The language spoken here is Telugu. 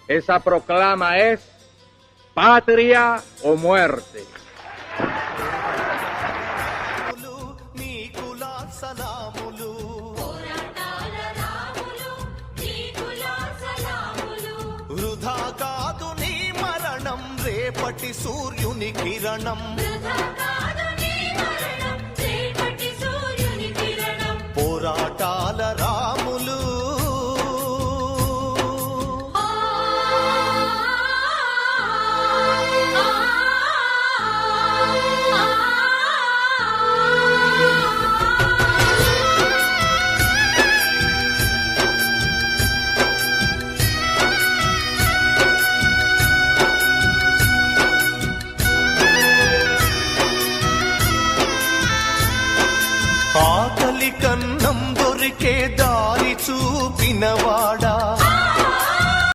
Esa proclama es patria o muerte. వృధా కాదు నీ మరణం రేపటి సూర్యుని కిరణం